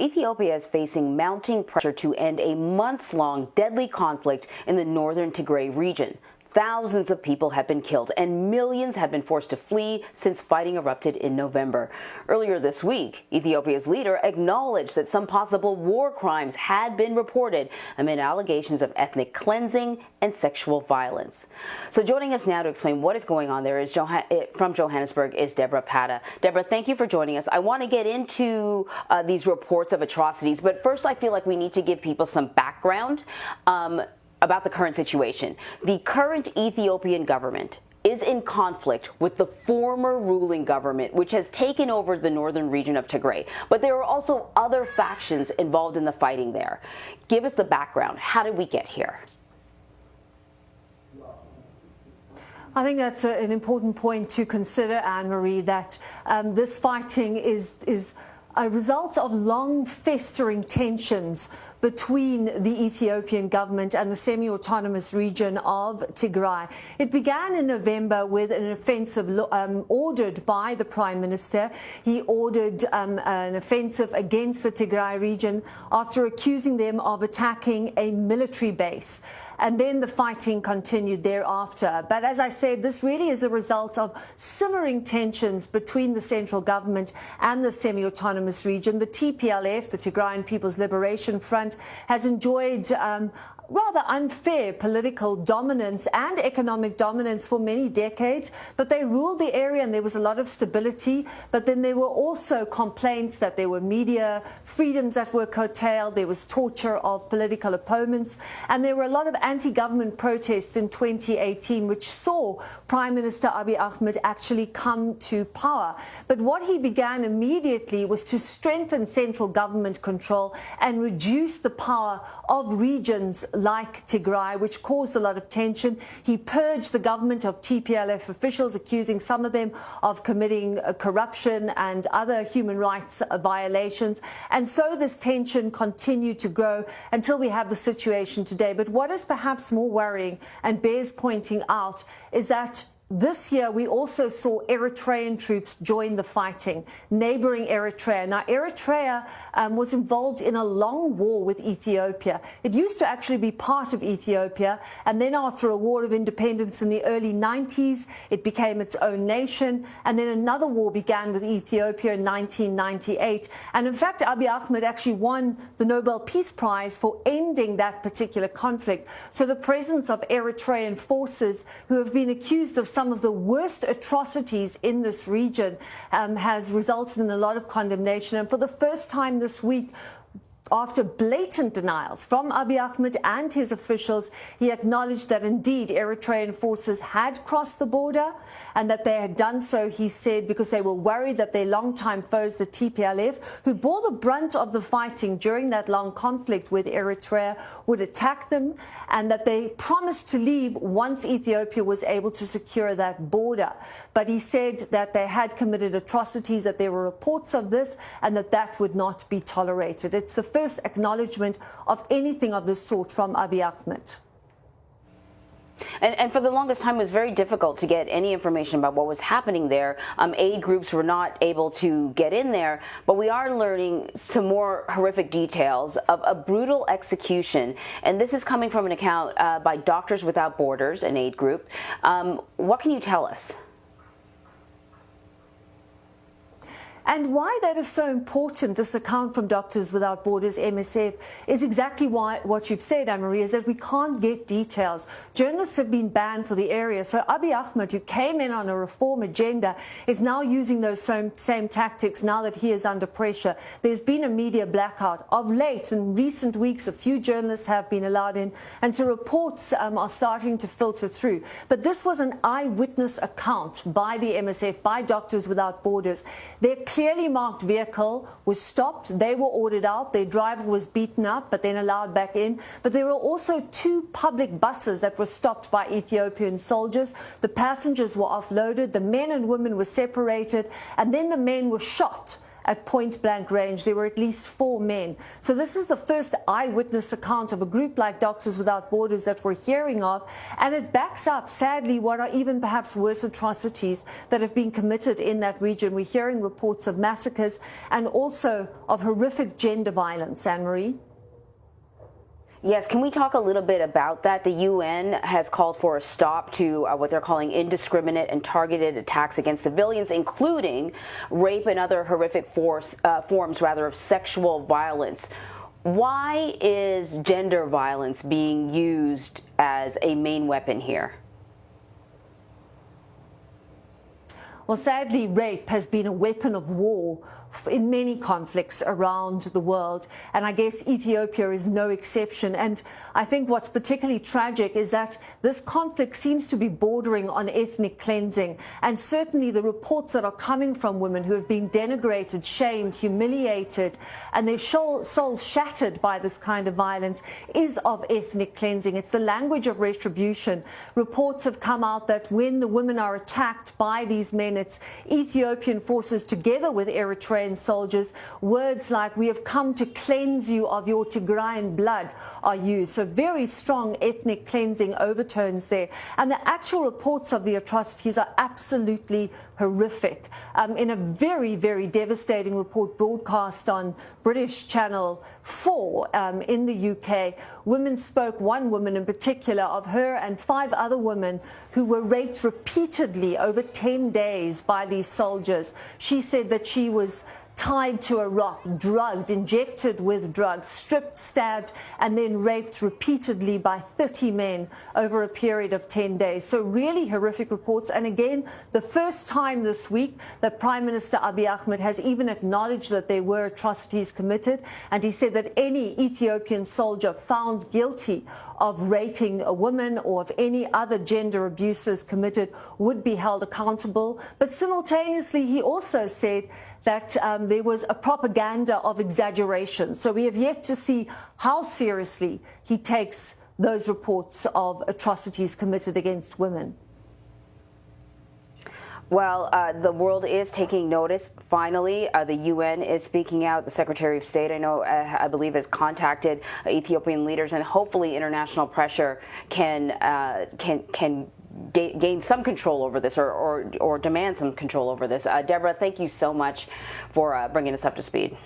Ethiopia is facing mounting pressure to end a months-long deadly conflict in the northern Tigray region. Thousands of people have been killed and millions have been forced to flee since fighting erupted in November. Earlier this week, Ethiopia's leader acknowledged that some possible war crimes had been reported amid allegations of ethnic cleansing and sexual violence. So joining us now to explain what is going on there is from Johannesburg is Deborah Pata. Deborah, thank you for joining us. I want to get into these reports of atrocities, but first I feel like we need to give people some background about the current situation. The current Ethiopian government is in conflict with the former ruling government, which has taken over the northern region of Tigray. But there are also other factions involved in the fighting there. Give us the background. How did we get here? I think that's an important point to consider, Anne-Marie, that this fighting is a result of long festering tensions between the Ethiopian government and the semi-autonomous region of Tigray. It began in November with an offensive ordered by the Prime Minister. He ordered an offensive against the Tigray region after accusing them of attacking a military base. And then the fighting continued thereafter. But as I said, this really is a result of simmering tensions between the central government and the semi-autonomous region. The TPLF, the Tigrayan People's Liberation Front, has enjoyed rather unfair political dominance and economic dominance for many decades, but they ruled the area and there was a lot of stability. But then there were also complaints that there were media freedoms that were curtailed, there was torture of political opponents, and there were a lot of anti-government protests in 2018, which saw Prime Minister Abiy Ahmed actually come to power. But what he began immediately was to strengthen central government control and reduce the power of regions like Tigray, which caused a lot of tension. He purged the government of TPLF officials, accusing some of them of committing corruption and other human rights violations. And so this tension continued to grow until we have the situation today. But what is perhaps more worrying and bears pointing out is that this year, we also saw Eritrean troops join the fighting, neighboring Eritrea. Now, Eritrea was involved in a long war with Ethiopia. It used to actually be part of Ethiopia, and then after a war of independence in the early 90s, it became its own nation, and then another war began with Ethiopia in 1998. And in fact, Abiy Ahmed actually won the Nobel Peace Prize for ending that particular conflict. So the presence of Eritrean forces who have been accused of some of the worst atrocities in this region has resulted in a lot of condemnation. And for the first time this week, after blatant denials from Abiy Ahmed and his officials, he acknowledged that indeed Eritrean forces had crossed the border and that they had done so, he said, because they were worried that their longtime foes, the TPLF, who bore the brunt of the fighting during that long conflict with Eritrea, would attack them, and that they promised to leave once Ethiopia was able to secure that border. But he said that they had committed atrocities, that there were reports of this, and that that would not be tolerated. It's the first acknowledgement of anything of this sort from Abiy Ahmed. And for the longest time, it was very difficult to get any information about what was happening there. Aid groups were not able to get in there, but we are learning some more horrific details of a brutal execution. And this is coming from an account by Doctors Without Borders, an aid group. What can you tell us? And why that is so important, this account from Doctors Without Borders, MSF, is exactly what you've said, Anne-Marie, is that we can't get details. Journalists have been banned for the area. So Abiy Ahmed, who came in on a reform agenda, is now using those same tactics now that he is under pressure. There's been a media blackout. Of late, in recent weeks, a few journalists have been allowed in, and so reports are starting to filter through. But this was an eyewitness account by the MSF, by Doctors Without Borders. Their clearly marked vehicle was stopped. They were ordered out. Their driver was beaten up, but then allowed back in. But there were also 2 public buses that were stopped by Ethiopian soldiers. The passengers were offloaded. The men and women were separated. And then the men were shot at point blank range, there were at least 4 men. So this is the first eyewitness account of a group like Doctors Without Borders that we're hearing of, and it backs up, sadly, what are even perhaps worse atrocities that have been committed in that region. We're hearing reports of massacres and also of horrific gender violence, Anne-Marie. Yes, can we talk a little bit about that? The UN has called for a stop to what they're calling indiscriminate and targeted attacks against civilians, including rape and other horrific forms of sexual violence. Why is gender violence being used as a main weapon here? Well, sadly, rape has been a weapon of war in many conflicts around the world, and I guess Ethiopia is no exception. And I think what's particularly tragic is that this conflict seems to be bordering on ethnic cleansing, and certainly the reports that are coming from women who have been denigrated, shamed, humiliated, and their souls shattered by this kind of violence is of ethnic cleansing. It's the language of retribution. Reports have come out that when the women are attacked by these men, it's Ethiopian forces together with Eritrean soldiers. Words like, "we have come to cleanse you of your Tigrayan blood" are used. So very strong ethnic cleansing overtones there. And the actual reports of the atrocities are absolutely horrific. In a very, very devastating report broadcast on British Channel 4 in the UK, women spoke, one woman in particular, of her and 5 other women who were raped repeatedly over 10 days by these soldiers. She said that she was tied to a rock, drugged, injected with drugs, stripped, stabbed, and then raped repeatedly by 30 men over a period of 10 days. So really horrific reports. And again, the first time this week that Prime Minister Abiy Ahmed has even acknowledged that there were atrocities committed. And he said that any Ethiopian soldier found guilty of raping a woman or of any other gender abuses committed would be held accountable. But simultaneously, he also said that there was a propaganda of exaggeration. So we have yet to see how seriously he takes those reports of atrocities committed against women. Well, the world is taking notice. Finally, the UN is speaking out. The Secretary of State, I believe, has contacted Ethiopian leaders, and hopefully international pressure can gain some control over this, or demand some control over this. Deborah, thank you so much for bringing us up to speed.